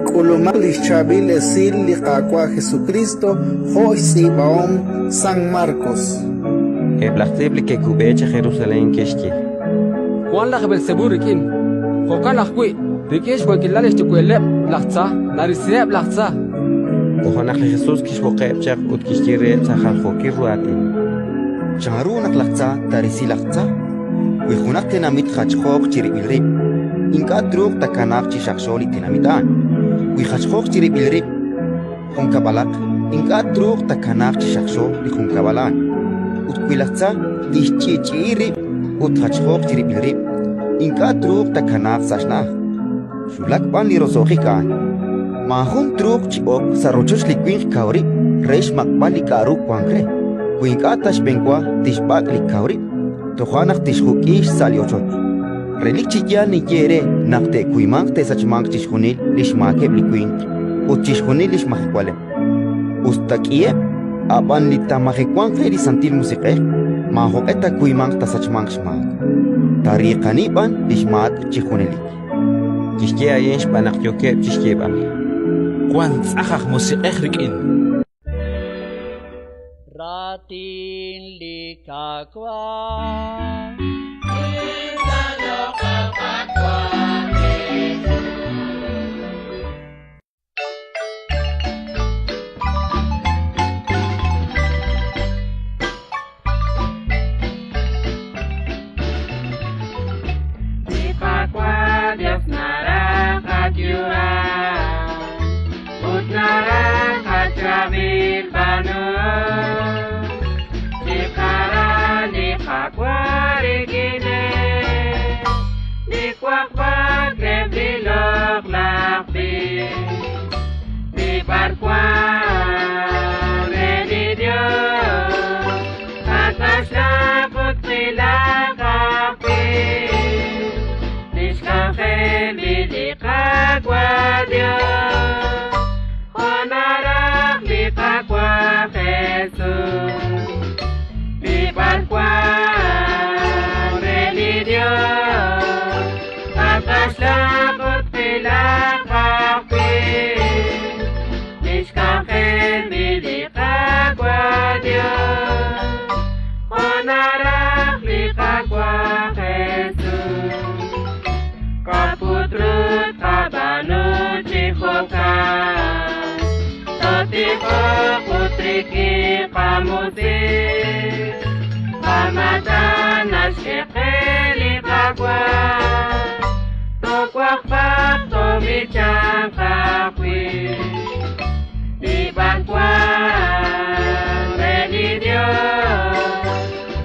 Kulumak lischabil esil liqaqua Jesucristo hoy sibaom San Marcos. Eblaqtibli que cubeche Jerusalén keshki. Juan la Belzeburikin. Jokan la hui. Rikish wakilalish tukwelep laqtsa nariseb laqtsa. Ojanak Jesús kishwoqebchaq utkishkire tsajaljoki ruati. Changarunak laqtsa tarisi laqtsa. Wijunak tenamit khachjok chiribilrib. Inka truk takanak chishaksholi tenamitan. Wihachjok chiribilrib. Junkabalak. Inka truk takanak chishakshol li junkabalan. Utkwilaqtsa ishchichirib. Uthachjok chiribilrib. Inka truk takanak sashnah. Shulak pan li rosojikan. Mahun truk chiok sarochos likwin kauri. Reish makpan li karu kwangre. Kuinka tashpenkwa tishbak li kauri. Tohanak tishhukish saliochot. Relik chiya ni yere nakte kuimank tesachmank chishhunil lishmakeb likwin. Uchishhunil lishmahikwalem. Ustakie apan li tamahikwankre li santil musique. Mahok eta kuimank tasachmank shmak. Tariqaniban lishmak chihunelik. Kishke ayensh panak yokeb chishkebam. Juan tz'ajaj musiqejrikin. Ratin likakwa. Dios naranja jua, ut naranja chabil banu, di kara di kakwari gine, di kwakwa kebilok lakbi, di barkwa di Dios, atas lakut pilakapi. Likakwa Dios, honarah likakwa Jesus, likakwa religion, atas lakot pilakapi, liskaken likakwa Dios, honarah likakwa Jesus. Kaputrut kabanu chihoka, totiko putriki kamuti, kamatan ashkeli kakwa, tokwakpak tomichang kakwi, di bakwa religion,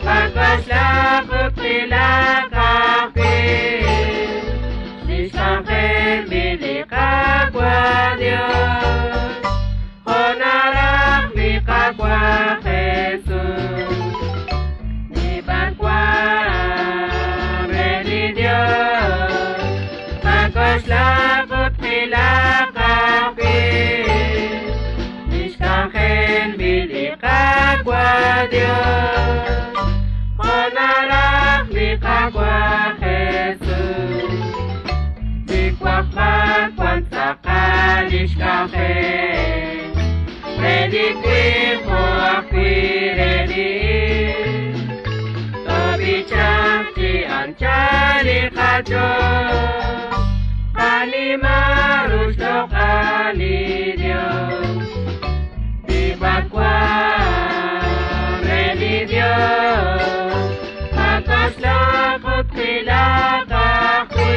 pagkasla putila kakwi. Ángel milikakwa Dios, honarah milikakwa Jesus, mibakwa religion, pagkoslapot milakapi, Ángel milikakwa Dios, honarah milikakwa Jesus. Kwakmak kwantakalish kafe, ready kwipo akwi ready, tobi chakti anchali kajo, kalimarus lokali Dios, dibakwa ready Dios, makas lakot kilakakwi.